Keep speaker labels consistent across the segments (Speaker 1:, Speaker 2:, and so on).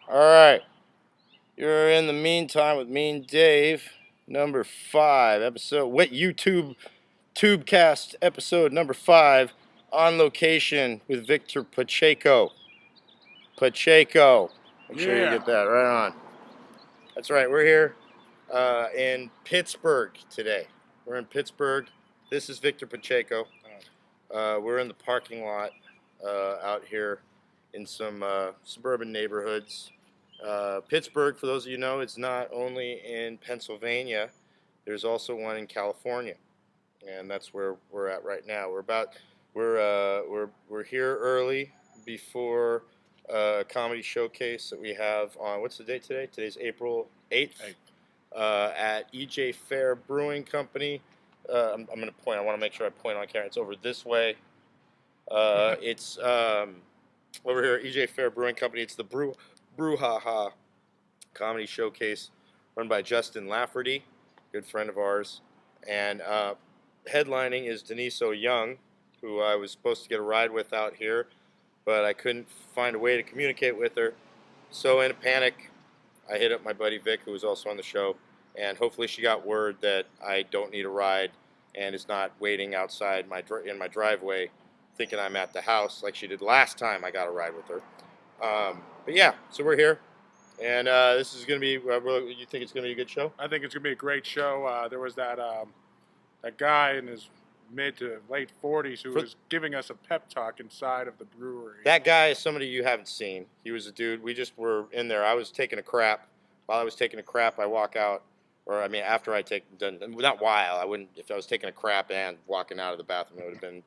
Speaker 1: All right. You're in the meantime with Mean Dave, number 5 episode. What YouTube tubecast episode number 5 on location with Victor Pacheco. Pacheco. Make sure you get that right on. That's right. We're here in Pittsburgh today. We're in Pittsburgh. This is Victor Pacheco. We're in the parking lot out here in some suburban neighborhoods. Pittsburgh, for those of you who know, it's not only in Pennsylvania. There's also one in California, and that's where we're at right now. We're here early before a comedy showcase that we have on, what's the date today? Today's April 8th. At EJ Fair Brewing Company. I'm going to point. I want to make sure I point on camera. It's over this way. It's over here at EJ Fair Brewing Company. It's the Brouhaha Comedy Showcase run by Justin Lafferty, good friend of ours. And headlining is Denise Young, who I was supposed to get a ride with out here, but I couldn't find a way to communicate with her. So in a panic, I hit up my buddy Vic, who was also on the show, and hopefully she got word that I don't need a ride and is not waiting outside in my driveway thinking I'm at the house like she did last time I got a ride with her. But yeah, so we're here, and this is going to be, you think it's going to be a good show?
Speaker 2: I think it's going to be a great show. There was that guy in his mid to late 40s who was giving us a pep talk inside of the brewery.
Speaker 1: That guy is somebody you haven't seen. He was a dude. We just were in there. I was taking a crap. While I was taking a crap, I walk out, or I mean, after I not while, I wouldn't, if I was taking a crap and walking out of the bathroom, it would have been,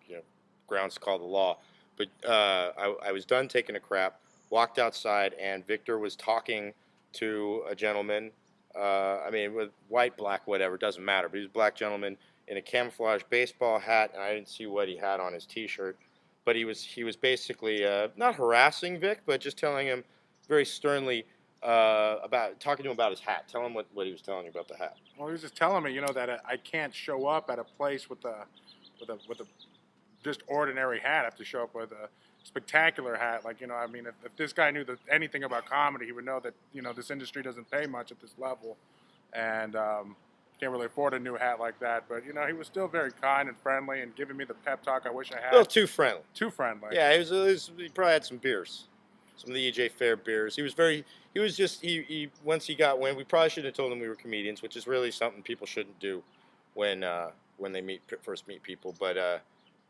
Speaker 1: grounds to call the law. But I was done taking a crap, walked outside, and Victor was talking to a gentleman, with white, black, whatever, doesn't matter, but he was a black gentleman in a camouflage baseball hat, and I didn't see what he had on his T-shirt, but he was basically not harassing Vic, but just telling him very sternly talking to him about his hat. Tell him what he was telling you about the hat.
Speaker 2: Well, he was just telling me, that I can't show up at a place with a just ordinary hat. I have to show up with a spectacular hat. Like, if this guy knew anything about comedy, he would know that, this industry doesn't pay much at this level, and can't really afford a new hat like that. But, he was still very kind and friendly and giving me the pep talk I wish I had.
Speaker 1: A little too friendly.
Speaker 2: Too friendly.
Speaker 1: Yeah, he probably had some beers. Some of the EJ Fair beers. Once he got wind, we probably should have told him we were comedians, which is really something people shouldn't do when they first meet people. But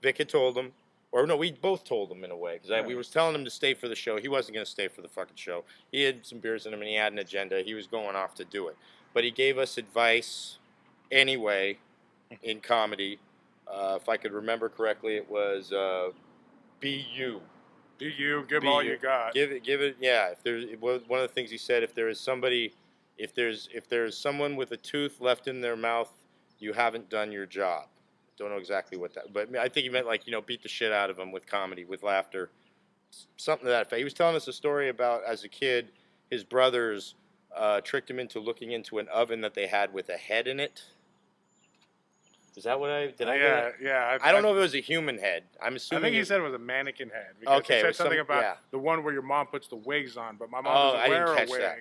Speaker 1: Vic had told him, or no, we both told him in a way, because we was telling him to stay for the show. He wasn't going to stay for the fucking show. He had some beers in him, and he had an agenda. He was going off to do it. But he gave us advice anyway in comedy. If I could remember correctly, it was be you.
Speaker 2: Be you. Give all you got.
Speaker 1: Give it. Yeah. One of the things he said, if there's someone with a tooth left in their mouth, you haven't done your job. Don't know exactly what that, but I think he meant beat the shit out of him with comedy, with laughter, something to that effect. He was telling us a story about, as a kid, his brothers tricked him into looking into an oven that they had with a head in it. Is that what I don't know if it was a human head. I'm assuming.
Speaker 2: I think he said it was a mannequin head. Okay. He said something about the one where your mom puts the wigs on, but my mom doesn't wear a wig. That.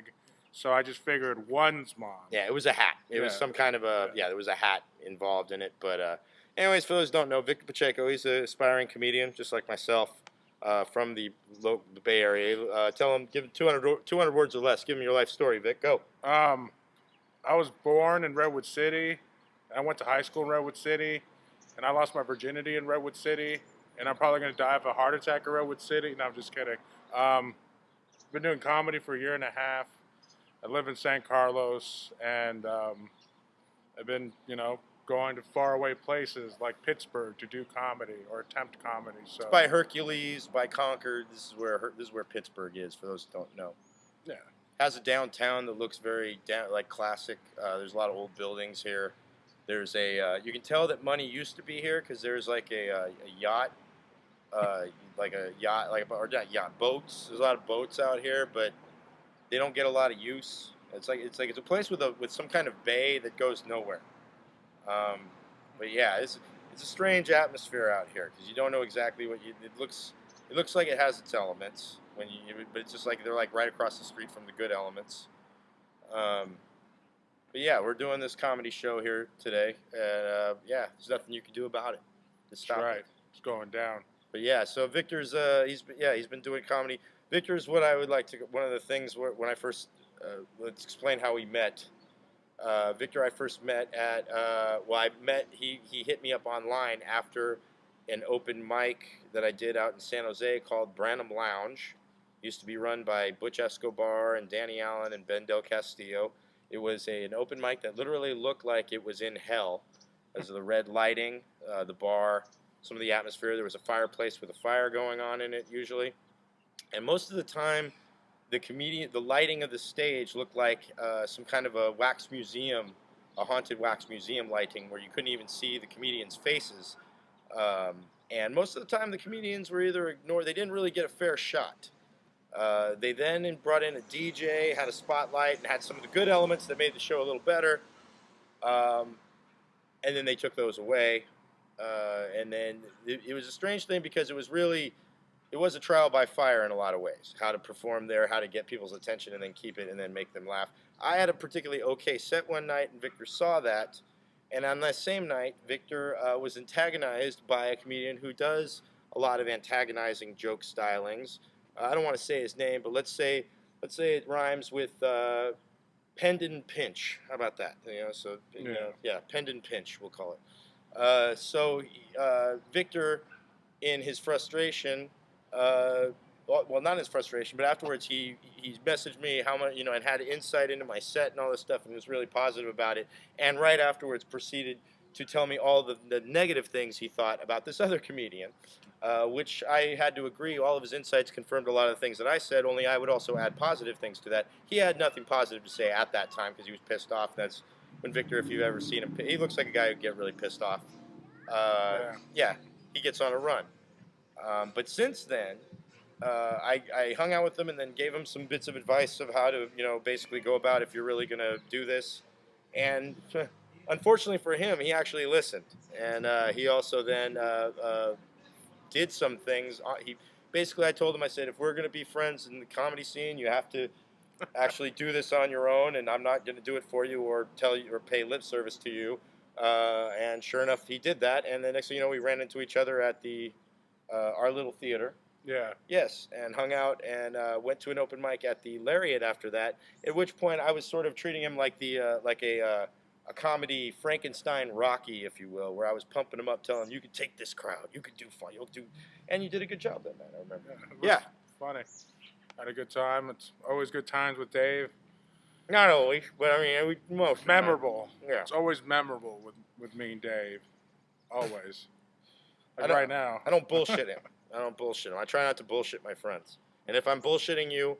Speaker 2: So I just figured one's mom.
Speaker 1: Yeah, it was a hat. It was some kind of there was a hat involved in it. But anyways, for those who don't know, Victor Pacheco, he's an aspiring comedian, just like myself, from the Bay Area. Tell him, give him 200 words or less. Give him your life story, Vic. Go.
Speaker 2: I was born in Redwood City. I went to high school in Redwood City, and I lost my virginity in Redwood City, and I'm probably going to die of a heart attack in Redwood City. No, I'm just kidding. Been doing comedy for a year and a half. I live in San Carlos, and I've been, going to faraway places like Pittsburgh to do comedy or attempt comedy. So
Speaker 1: it's by Hercules, by Concord. This is where Pittsburgh is. For those who don't know.
Speaker 2: Yeah.
Speaker 1: Has a downtown that looks very classic. There's a lot of old buildings here. There's you can tell that money used to be here because there's a yacht, boats. There's a lot of boats out here, but they don't get a lot of use. It's a place with some kind of bay that goes nowhere. But yeah, it's a strange atmosphere out here because you don't know exactly it looks. It looks like it has its elements but it's just like they're like right across the street from the good elements. Um, but yeah, we're doing this comedy show here today, and yeah, there's nothing you can do about it to
Speaker 2: That's
Speaker 1: stop
Speaker 2: right.
Speaker 1: it.
Speaker 2: It's going down.
Speaker 1: But yeah, so Victor's he's been doing comedy. Victor's what I would like to one of the things when I first let's explain how we met. Victor, I first met at he hit me up online after an open mic that I did out in San Jose called Branham Lounge. It used to be run by Butch Escobar and Danny Allen and Ben Del Castillo. It was an open mic that literally looked like it was in hell, because of the red lighting, the bar, some of the atmosphere. There was a fireplace with a fire going on in it usually, and most of the time, the lighting of the stage looked like some kind of a wax museum, a haunted wax museum lighting where you couldn't even see the comedians' faces. And most of the time, the comedians were either ignored. They didn't really get a fair shot. They then brought in a DJ, had a spotlight, and had some of the good elements that made the show a little better. And then they took those away. And then it was a strange thing because it was a trial by fire in a lot of ways. How to perform there, how to get people's attention and then keep it and then make them laugh. I had a particularly okay set one night, and Victor saw that. And on that same night, Victor was antagonized by a comedian who does a lot of antagonizing joke stylings. I don't want to say his name, but let's say it rhymes with Pend and Pinch. How about that? Pend and Pinch, we'll call it. So Victor, in his frustration, well, not his frustration, but afterwards he messaged me how much, and had insight into my set and all this stuff, and was really positive about it. And right afterwards proceeded to tell me all the negative things he thought about this other comedian, which I had to agree. All of his insights confirmed a lot of the things that I said, only I would also add positive things to that. He had nothing positive to say at that time because he was pissed off. That's when Victor, if you've ever seen him, he looks like a guy who'd get really pissed off. Yeah, he gets on a run. But since then, I hung out with him and then gave him some bits of advice of how to, basically go about if you're really going to do this. And unfortunately for him, he actually listened. And he also then did some things. I told him, I said, if we're going to be friends in the comedy scene, you have to actually do this on your own, and I'm not going to do it for you or tell you or pay lip service to you. And sure enough, he did that. And the next thing you know, we ran into each other at our little theater.
Speaker 2: Yeah.
Speaker 1: Yes, and hung out and went to an open mic at the Lariat after that. At which point, I was sort of treating him like a comedy Frankenstein Rocky, if you will, where I was pumping him up, telling him, "You can take this crowd, you can do fun, you'll do," and you did a good job that night. I remember.
Speaker 2: Yeah, funny. Had a good time. It's always good times with Dave.
Speaker 1: Not always, but I mean, most
Speaker 2: memorable.
Speaker 1: Yeah,
Speaker 2: it's always memorable with me and Dave. Always. Like right now.
Speaker 1: I don't bullshit him. I try not to bullshit my friends. And if I'm bullshitting you,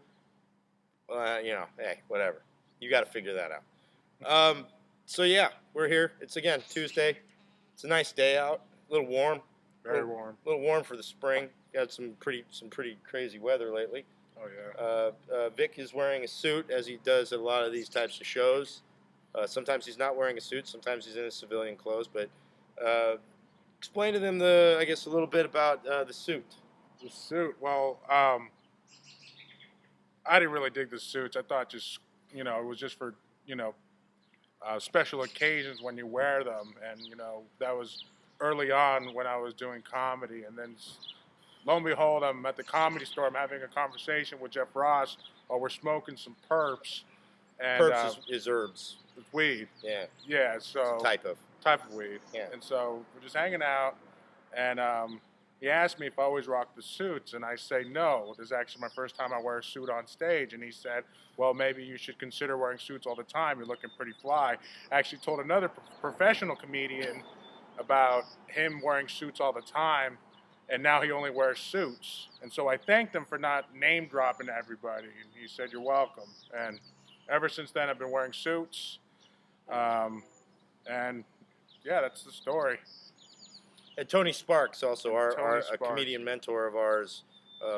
Speaker 1: hey, whatever. You got to figure that out. So yeah, we're here. It's again Tuesday. It's a nice day out. A little warm.
Speaker 2: Very warm.
Speaker 1: A little warm for the spring. Got some pretty crazy weather lately.
Speaker 2: Oh
Speaker 1: yeah. Vic is wearing a suit as he does at a lot of these types of shows. Sometimes he's not wearing a suit. Sometimes he's in his civilian clothes. But explain to them a little bit about the suit.
Speaker 2: The suit. Well, I didn't really dig the suits. I thought just it was just for special occasions when you wear them, and that was early on when I was doing comedy, and then lo and behold, I'm at the Comedy Store. I'm having a conversation with Jeff Ross while we're smoking some perps. And
Speaker 1: perps is herbs.
Speaker 2: It's weed.
Speaker 1: Yeah.
Speaker 2: Yeah. So
Speaker 1: it's a type of
Speaker 2: weed.
Speaker 1: Yeah.
Speaker 2: And so we're just hanging out, and he asked me if I always rock the suits, and I say no. This is actually my first time I wear a suit on stage, and he said, well, maybe you should consider wearing suits all the time. You're looking pretty fly. I actually told another professional comedian about him wearing suits all the time, and now he only wears suits. And so I thanked him for not name dropping everybody, and he said, you're welcome. And ever since then, I've been wearing suits, and yeah, that's the story.
Speaker 1: And Tony Sparks, also
Speaker 2: Sparks.
Speaker 1: A comedian mentor of ours,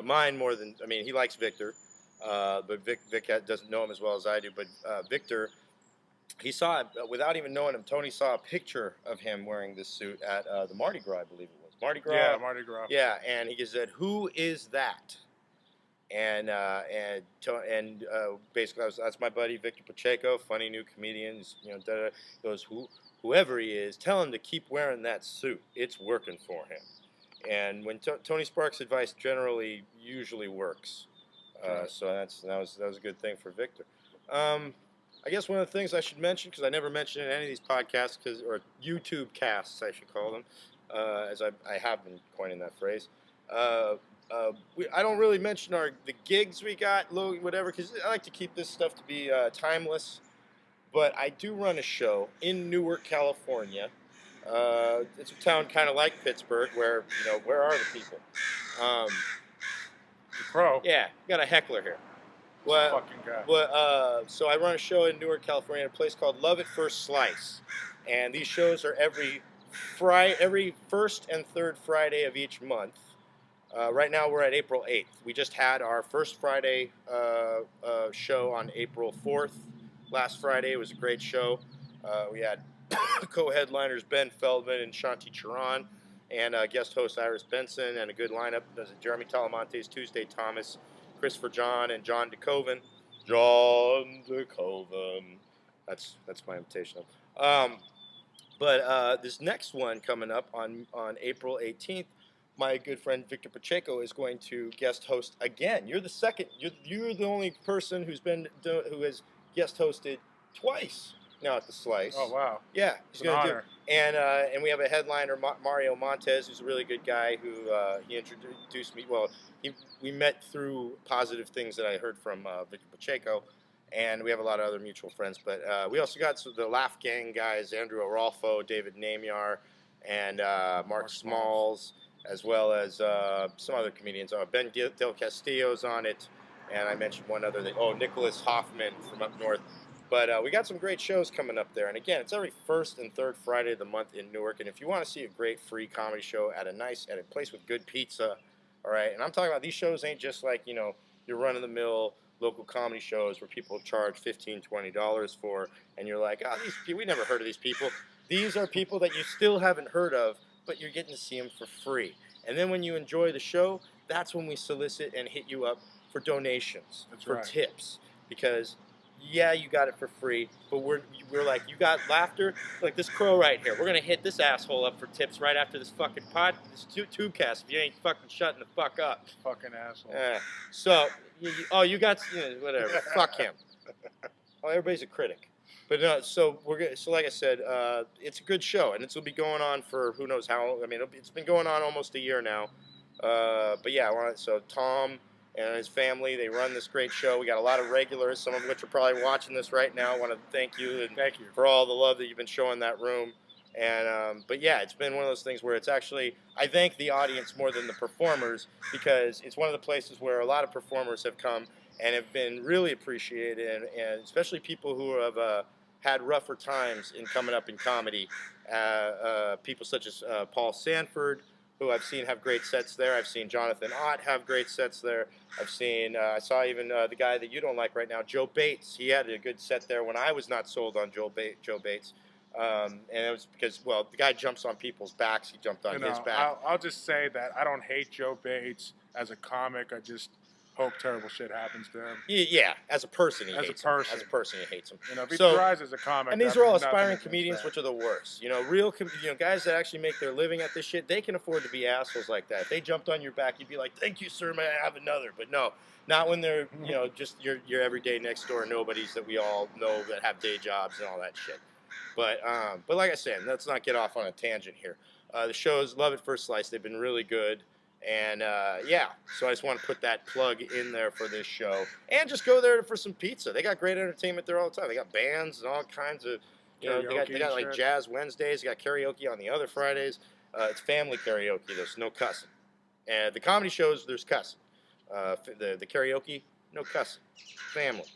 Speaker 1: mine more than, he likes Victor, but Vic doesn't know him as well as I do. But Victor, he saw it without even knowing him. Tony saw a picture of him wearing this suit at the Mardi Gras, I believe it was. Mardi Gras.
Speaker 2: Yeah, Mardi Gras.
Speaker 1: Yeah, and he said, "Who is that?" And basically, that's my buddy Victor Pacheco, funny new comedian. He goes, whoever he is, tell him to keep wearing that suit. It's working for him. And when Tony Sparks' advice usually works. So that was a good thing for Victor. I guess one of the things I should mention, because I never mentioned in any of these podcasts, or YouTube casts, I should call them, as I have been coining that phrase. I don't really mention the gigs we got, whatever, because I like to keep this stuff to be timeless. But I do run a show in Newark, California. It's a town kind of like Pittsburgh, where where are the people?
Speaker 2: Pro.
Speaker 1: Yeah, got a heckler here.
Speaker 2: Fucking guy.
Speaker 1: So I run a show in Newark, California, at a place called Love at First Slice, and these shows are every first and third Friday of each month. Right now we're at April 8th. We just had our first Friday show on April 4th. Last Friday, it was a great show. We had co-headliners Ben Feldman and Shanti Charan, and guest host Iris Benson, and a good lineup. There's Jeremy Talamontes, Tuesday Thomas, Christopher John, and John DeCoven. John DeCoven. That's my invitation. But this next one coming up on April 18th, my good friend Victor Pacheco is going to guest host again. You're the second. You're the only person who has guest hosted twice now at the Slice.
Speaker 2: Oh wow!
Speaker 1: Yeah, he's going to do. And we have a headliner, Mario Montez, who's a really good guy who he introduced me. Well, we met through positive things that I heard from Victor Pacheco, and we have a lot of other mutual friends. But we also got the Laugh Gang guys, Andrew Arolfo, David Namiar, and Mark Smalls, as well as some other comedians. Ben Del Castillo's on it, and I mentioned one other thing. Oh, Nicholas Hoffman from up north. But we got some great shows coming up there. And again, it's every first and third Friday of the month in Newark. And if you want to see a great free comedy show at a place with good pizza, all right, and I'm talking about these shows ain't just like, your run-of-the-mill local comedy shows where people charge $15, $20 for, and you're like, these people, we never heard of these people. These are people that you still haven't heard of, but you're getting to see them for free. And then when you enjoy the show, that's when we solicit and hit you up for donations, tips. Because yeah, you got it for free, but we're like, you got laughter? Like this crow right here. We're going to hit this asshole up for tips right after this fucking this tubecast if you ain't fucking shutting the fuck up.
Speaker 2: Fucking asshole.
Speaker 1: So, you got, whatever. Fuck him. Oh, everybody's a critic. But no, so like I said, it's a good show, and it's going to be going on for who knows how. I mean, it's been going on almost a year now. But yeah, so Tom and his family, they run this great show. We got a lot of regulars, some of which are probably watching this right now. I want to thank you for all the love that you've been showing that room. And but yeah, it's been one of those things where it's actually, I thank the audience more than the performers, because it's one of the places where a lot of performers have come and have been really appreciated, and especially people who have had rougher times in coming up in comedy. People such as Paul Sanford, who I've seen have great sets there. I've seen Jonathan Ott have great sets there. I saw even the guy that you don't like right now, Joe Bates. He had a good set there when I was not sold on Joe Bates. And it was because, well, the guy jumps on people's backs. He jumped on his back.
Speaker 2: I'll just say that I don't hate Joe Bates as a comic. I just hope terrible shit happens to him.
Speaker 1: Yeah, as a person, he hates him. As a person, he hates him.
Speaker 2: If he tries as a comic.
Speaker 1: And these are all aspiring comedians, which are the worst. Real guys that actually make their living at this shit, they can afford to be assholes like that. If they jumped on your back, you'd be like, thank you, sir, may I have another? But no, not when they're, just your everyday next door nobodies that we all know that have day jobs and all that shit. But like I said, let's not get off on a tangent here. The shows, Love at First Slice, they've been really good. And so I just want to put that plug in there for this show. And just go there for some pizza. They got great entertainment there all the time. They got bands and all kinds of, they got like Jazz Wednesdays. They got karaoke on the other Fridays. It's family karaoke. There's no cussing. And the comedy shows, there's cussing. The karaoke, no cussing. Family.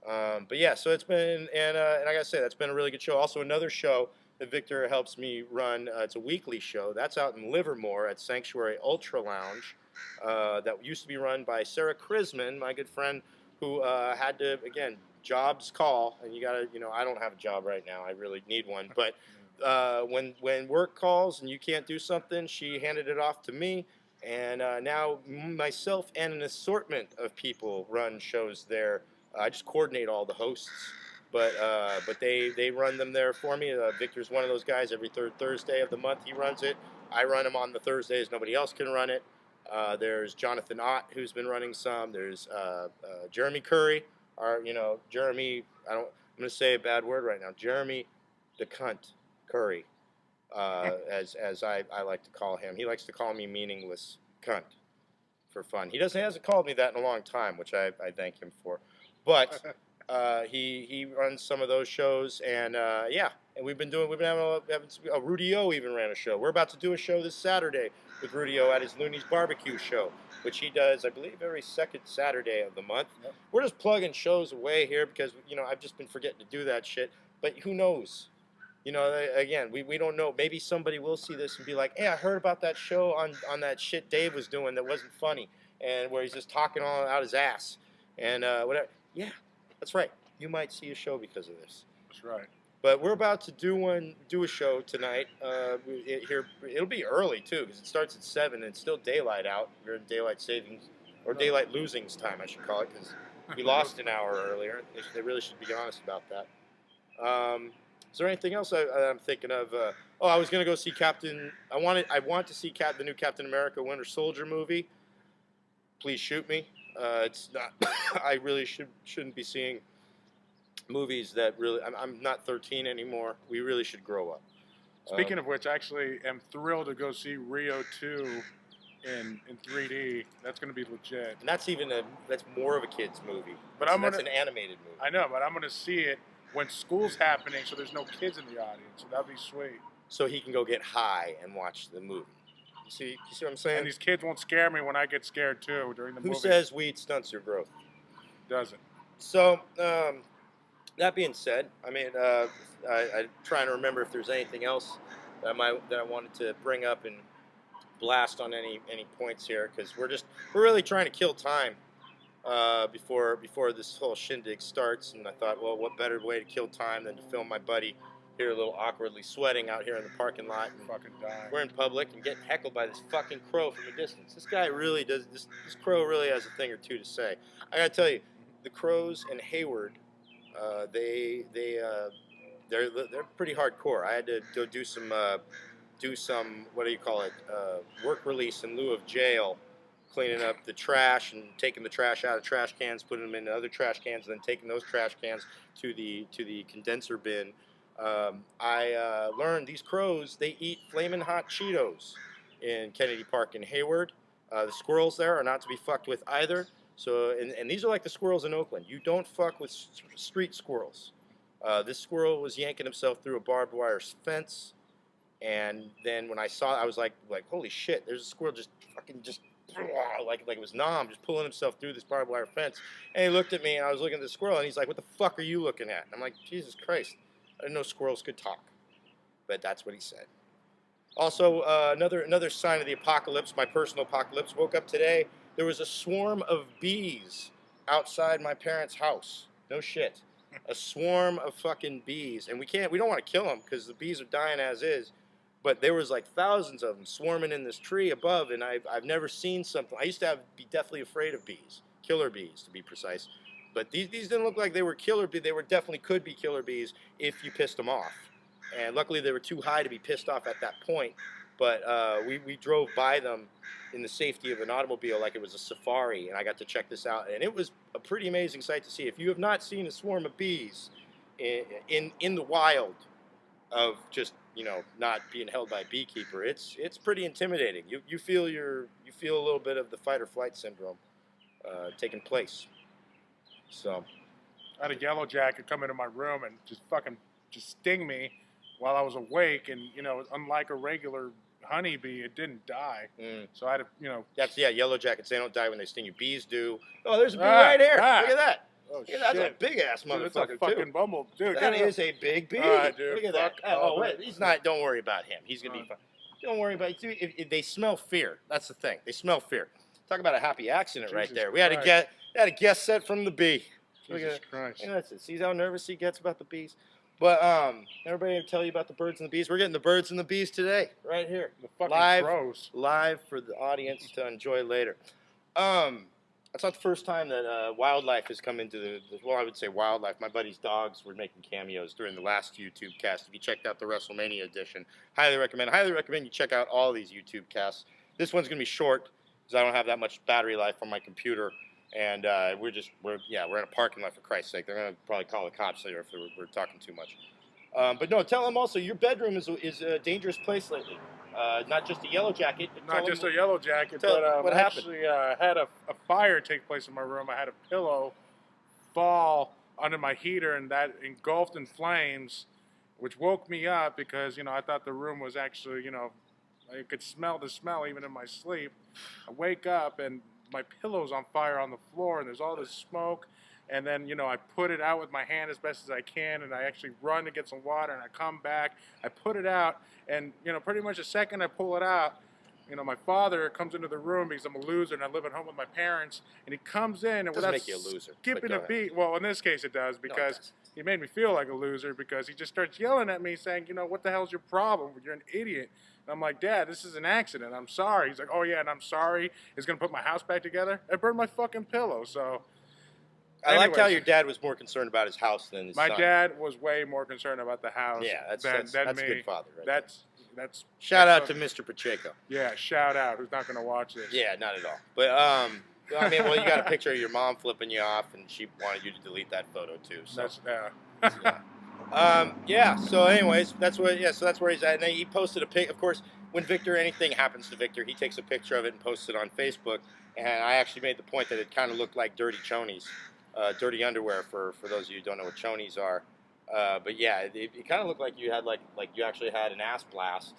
Speaker 1: But yeah, so it's been, and I gotta say, that's been a really good show. Also, another show that Victor helps me run, it's a weekly show. That's out in Livermore at Sanctuary Ultra Lounge. That used to be run by Sarah Krisman, my good friend, who had to, again, jobs call. And you gotta, I don't have a job right now. I really need one. But when work calls and you can't do something, she handed it off to me. And now myself and an assortment of people run shows there. I just coordinate all the hosts, but they run them there for me. Victor's one of those guys. Every third Thursday of the month, he runs it. I run them on the Thursdays. Nobody else can run it. There's Jonathan Ott, who's been running some. There's Jeremy Curry. Jeremy. I'm going to say a bad word right now. Jeremy, the cunt Curry. As I like to call him. He likes to call me meaningless cunt for fun. He hasn't called me that in a long time, which I thank him for. But he runs some of those shows, and and we've been having Rudy O even ran a show. We're about to do a show this Saturday with Rudy O at his Looney's Barbecue show, which he does, I believe, every second Saturday of the month. Yep. We're just plugging shows away here because I've just been forgetting to do that shit. But who knows? Again, we don't know. Maybe somebody will see this and be like, hey, I heard about that show on that shit Dave was doing that wasn't funny, and where he's just talking all out his ass and whatever. Yeah, that's right. You might see a show because of this.
Speaker 2: That's right.
Speaker 1: But we're about to do a show tonight. It'll be early too because it starts at 7 and it's still daylight out. We're in daylight savings or daylight losings time, I should call it, because we lost an hour earlier. They really should be honest about that. Is there anything else I'm thinking of? I was gonna go see I want to see the new Captain America Winter Soldier movie. Please shoot me. It's not. I really shouldn't be seeing movies that really. I'm not 13 anymore. We really should grow up.
Speaker 2: Speaking of which, I actually am thrilled to go see Rio 2 in 3D. That's going to be legit.
Speaker 1: And that's more of a kid's movie.
Speaker 2: But
Speaker 1: that's an animated movie.
Speaker 2: I know, but I'm going to see it when school's happening, so there's no kids in the audience. So that'd be sweet.
Speaker 1: So he can go get high and watch the movie. You see what I'm saying?
Speaker 2: And these kids won't scare me when I get scared too during the movie.
Speaker 1: Who says weed stunts your growth?
Speaker 2: Doesn't.
Speaker 1: So, that being said, I'm trying to remember if there's anything else that I wanted to bring up and blast on any points here, because we're really trying to kill time before this whole shindig starts. And I thought, well, what better way to kill time than to film my buddy here a little awkwardly sweating out here in the parking lot. And
Speaker 2: fucking dying.
Speaker 1: We're in public and getting heckled by this fucking crow from a distance. This guy really does. This crow really has a thing or two to say. I gotta tell you, the crows in Hayward, they're pretty hardcore. I had to go do some what do you call it, work release in lieu of jail, cleaning up the trash and taking the trash out of trash cans, putting them in other trash cans, and then taking those trash cans to the condenser bin. I learned these crows, they eat flamin' hot Cheetos in Kennedy Park in Hayward. The squirrels there are not to be fucked with either. So, and these are like the squirrels in Oakland. You don't fuck with street squirrels. This squirrel was yanking himself through a barbed wire fence, and then when I saw it, I was like, holy shit! There's a squirrel just like it was Nom, just pulling himself through this barbed wire fence. And he looked at me, and I was looking at the squirrel, and he's like, "What the fuck are you looking at?" And I'm like, Jesus Christ! I didn't know squirrels could talk, but that's what he said. Also, another sign of the apocalypse, my personal apocalypse. Woke up today. There was a swarm of bees outside my parents' house. No shit. A swarm of fucking bees. And we don't want to kill them because the bees are dying as is. But there was like thousands of them swarming in this tree above, and I've never seen something. I used to be deathly afraid of bees. Killer bees, to be precise. But these didn't look like they were killer bees. They definitely could be killer bees if you pissed them off. And luckily they were too high to be pissed off at that point. But we drove by them in the safety of an automobile like it was a safari, and I got to check this out. And it was a pretty amazing sight to see. If you have not seen a swarm of bees in the wild of just, not being held by a beekeeper, it's pretty intimidating. You feel a little bit of the fight or flight syndrome taking place. So
Speaker 2: I had a yellow jacket come into my room and just sting me while I was awake, and unlike a regular honeybee, it didn't die. So I had to,
Speaker 1: yellow jackets, they don't die when they sting you. Bees do. Oh, there's a bee right here. Look at that.
Speaker 2: Oh,
Speaker 1: look at that. That's a big ass motherfucker.
Speaker 2: It's a fucking bumble, dude.
Speaker 1: That is a big bee.
Speaker 2: Dude,
Speaker 1: look at that. Oh wait, he's not. Don't worry about him. He's gonna be fine. Don't worry about it. If they smell fear. That's the thing. They smell fear. Talk about a happy accident right there. We had a guest set from the bee.
Speaker 2: Jesus Christ.
Speaker 1: That's it. See how nervous he gets about the bees? But everybody tell you about the birds and the bees. We're getting the birds and the bees today, right here,
Speaker 2: The fucking
Speaker 1: live,
Speaker 2: crows.
Speaker 1: live for the audience to enjoy later. That's not the first time that wildlife has come into the. Well, I would say wildlife. My buddy's dogs were making cameos during the last YouTube cast. If you checked out the WrestleMania edition, highly recommend. Highly recommend you check out all these YouTube casts. This one's gonna be short because I don't have that much battery life on my computer. And we're in a parking lot, for Christ's sake. They're gonna probably call the cops later if we're talking too much. But no, tell them also your bedroom is a dangerous place lately. Not just a yellow jacket.
Speaker 2: Not just a yellow jacket,
Speaker 1: tell
Speaker 2: but
Speaker 1: what happened?
Speaker 2: actually had a fire take place in my room. I had a pillow fall under my heater, and that engulfed in flames, which woke me up because I thought the room was actually I could smell the smell even in my sleep. I wake up and my pillow's on fire on the floor, and there's all this smoke. And then, I put it out with my hand as best as I can, and I actually run to get some water, and I come back, I put it out, and, pretty much the second I pull it out, my father comes into the room because I'm a loser and I live at home with my parents, and he comes in, and
Speaker 1: Doesn't
Speaker 2: without
Speaker 1: make you a loser,
Speaker 2: skipping
Speaker 1: but
Speaker 2: a
Speaker 1: go
Speaker 2: beat, well, in this case it does, because he made me feel like a loser, because he just starts yelling at me saying, what the hell's your problem? You're an idiot. And I'm like, Dad, this is an accident. I'm sorry. He's like, oh yeah, and I'm sorry. He's going to put my house back together. I burned my fucking pillow, so...
Speaker 1: I liked how your dad was more concerned about his house than his son.
Speaker 2: My dad was way more concerned about the house.
Speaker 1: Yeah, that's
Speaker 2: me.
Speaker 1: a good father, right?
Speaker 2: That's
Speaker 1: shout out to Mr. Pacheco.
Speaker 2: Yeah, shout out. Who's not going to watch this?
Speaker 1: Yeah, not at all. But I mean, well, you got a picture of your mom flipping you off, and she wanted you to delete that photo too. So yeah. So, anyways, that's where he's at. And then he posted a pic. Of course, when anything happens to Victor, he takes a picture of it and posts it on Facebook. And I actually made the point that it kind of looked like dirty chonies. Dirty underwear for those of you who don't know what chonies are, but yeah, it kind of looked like you had like you actually had an ass blast.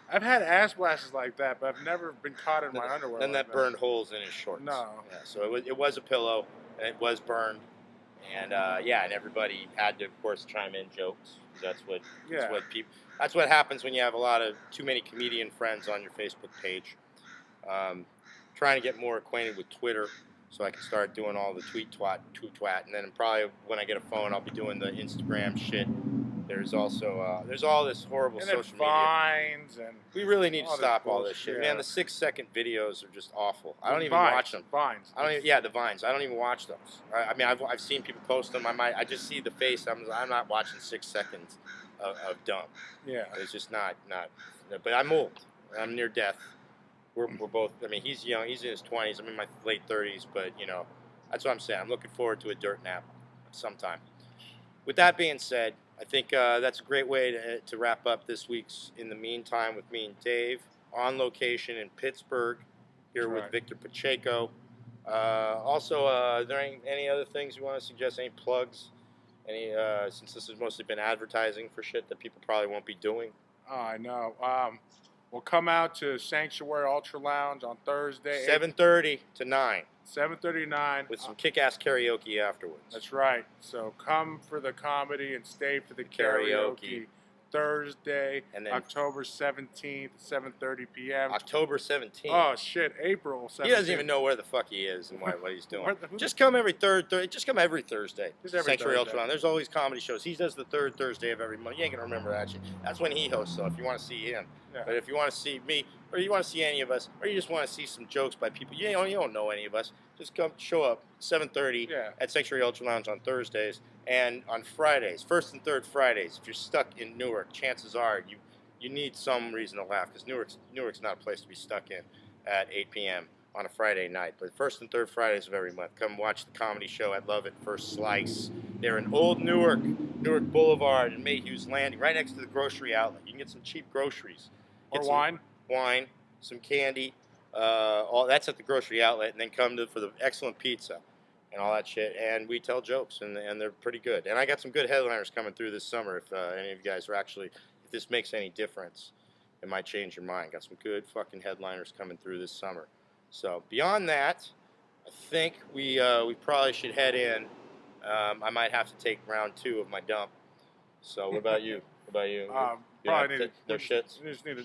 Speaker 2: I've had ass blasts like that, but I've never been caught in my underwear.
Speaker 1: Then that burned holes in his shorts.
Speaker 2: No.
Speaker 1: Yeah, so it was a pillow, and it was burned, and and everybody had to, of course, chime in jokes. That's what happens when you have too many comedian friends on your Facebook page. Trying to get more acquainted with Twitter, so I can start doing all the tweet twat, and then probably when I get a phone, I'll be doing the Instagram shit. There's also there's all this horrible social media.
Speaker 2: Vines and
Speaker 1: we really need to stop all this shit, man. The 6-second videos are just awful. I don't even watch them.
Speaker 2: Vines.
Speaker 1: The Vines. I don't even watch those. I mean, I've seen people post them. I just see the face. I'm not watching 6 seconds of dumb.
Speaker 2: Yeah.
Speaker 1: It's just not. But I'm old. I'm near death. We're both. I mean, he's young. He's in his 20s. I'm in my late 30s. But that's what I'm saying. I'm looking forward to a dirt nap sometime. With that being said, I think that's a great way to wrap up this week's In the Meantime with me and Dave on location in Pittsburgh here with Victor Pacheco. Also, are there any other things you want to suggest? Any plugs? Since this has mostly been advertising for shit that people probably won't be doing.
Speaker 2: Oh, I know. We'll come out to Sanctuary Ultra Lounge on Thursday.
Speaker 1: 7:30 to 9.
Speaker 2: 7:30 to 9.
Speaker 1: With some kick-ass karaoke afterwards.
Speaker 2: That's right. So come for the comedy and stay for the karaoke. Thursday, and then October 17th, 7:30 p.m.
Speaker 1: October 17th.
Speaker 2: Oh shit, April 17th.
Speaker 1: He doesn't even know where the fuck he is and what he's doing. Just come every Thursday. Sanctuary Ultra Lounge. There's always comedy shows. He does the third Thursday of every month. You ain't gonna remember that shit. That's when he hosts. So if you want to see him, but if you want to see me, or you want to see any of us, or you just want to see some jokes by people you don't know any of us, just come show up 7:30 at Sanctuary Ultra Lounge on Thursdays. And on Fridays, first and third Fridays, if you're stuck in Newark, chances are you need some reason to laugh, because Newark's not a place to be stuck in at 8 p.m. on a Friday night. But first and third Fridays of every month, come watch the comedy show at Love It First Slice. They're in Old Newark Boulevard and Mayhew's Landing, right next to the grocery outlet. You can get some cheap groceries.
Speaker 2: Or
Speaker 1: wine, some candy, all that's at the grocery outlet, and then come for the excellent pizza and all that shit, and we tell jokes, and they're pretty good. And I got some good headliners coming through this summer. If any of you guys are if this makes any difference, it might change your mind. Got some good fucking headliners coming through this summer. So beyond that, I think we probably should head in. I might have to take round 2 of my dump. So what about you?
Speaker 2: Probably
Speaker 1: no shits?
Speaker 2: We just need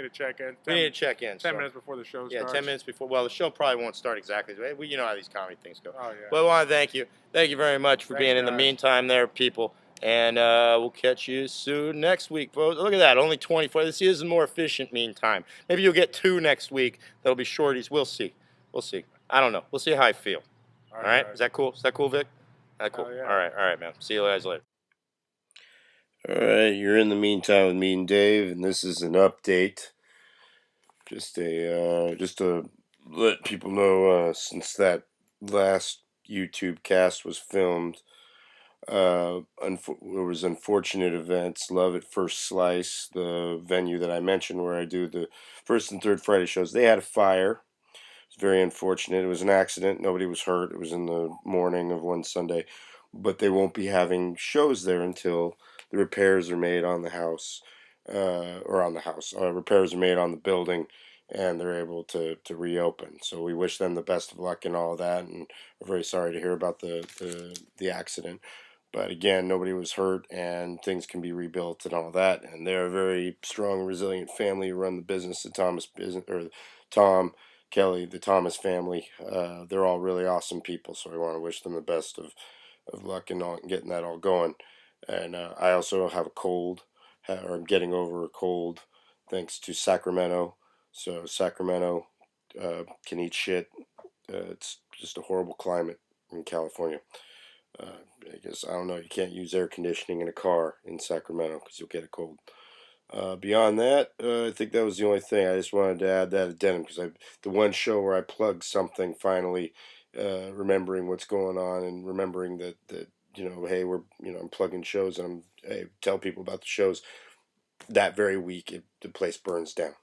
Speaker 2: to check in.
Speaker 1: We need to check in.
Speaker 2: 10 minutes before the show starts.
Speaker 1: Yeah, 10 minutes before. Well, the show probably won't start exactly. You know how these comedy things go.
Speaker 2: Oh, yeah.
Speaker 1: But I want to thank you. Thank you very much for being in the meantime there, people. And we'll catch you soon next week, folks. Look at that, only 24. This is more efficient meantime. Maybe you'll get 2 next week. That'll be shorties. We'll see. We'll see. I don't know. We'll see how I feel. All right? Is that cool? Is that cool, Vic? Cool.
Speaker 2: Yeah.
Speaker 1: All right, man. See you guys later.
Speaker 3: All right, you're in the meantime with me and Dave, and this is an update. Just to let people know, since that last YouTube cast was filmed, there was unfortunate events. Love at First Slice, the venue that I mentioned where I do the first and third Friday shows, they had a fire. It's very unfortunate. It was an accident. Nobody was hurt. It was in the morning of one Sunday, but they won't be having shows there until the repairs are made on the house, repairs are made on the building, and they're able to reopen. So we wish them the best of luck and all that, and we're very sorry to hear about the accident. But again, nobody was hurt, and things can be rebuilt and all that. And they're a very strong, resilient family who run the business, Tom, Kelly, the Thomas family. They're all really awesome people, so I want to wish them the best of luck and getting that all going. And I also have a cold, or I'm getting over a cold, thanks to Sacramento. So Sacramento can eat shit. It's just a horrible climate in California. I guess, I don't know, you can't use air conditioning in a car in Sacramento because you'll get a cold. Beyond that, I think that was the only thing. I just wanted to add that addendum because the one show where I plugged something finally, remembering what's going on and remembering that hey, I'm plugging shows and I tell people about the shows. That very week, the place burns down,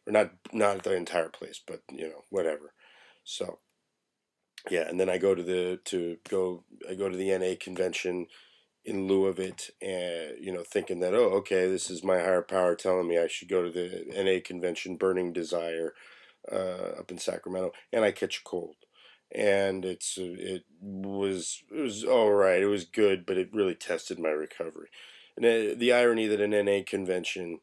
Speaker 3: or not the entire place, but whatever. So yeah, and then I go to the NA convention in lieu of it, and thinking that, oh, okay, this is my higher power telling me I should go to the NA convention, Burning Desire, up in Sacramento, and I catch a cold, and it was all right, it was good, but it really tested my recovery, and the irony that an NA convention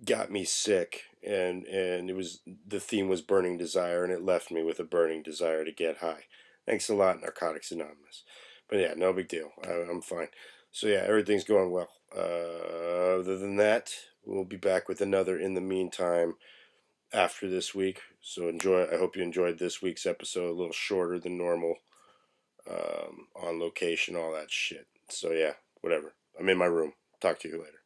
Speaker 3: got me sick, and the theme was Burning Desire, and it left me with a burning desire to get high. Thanks a lot, Narcotics Anonymous. But yeah, no big deal. I'm fine. So yeah, everything's going well. Other than that, we'll be back with another in the meantime after this week. So enjoy. I hope you enjoyed this week's episode. A little shorter than normal. On location, all that shit. So yeah, whatever. I'm in my room. Talk to you later.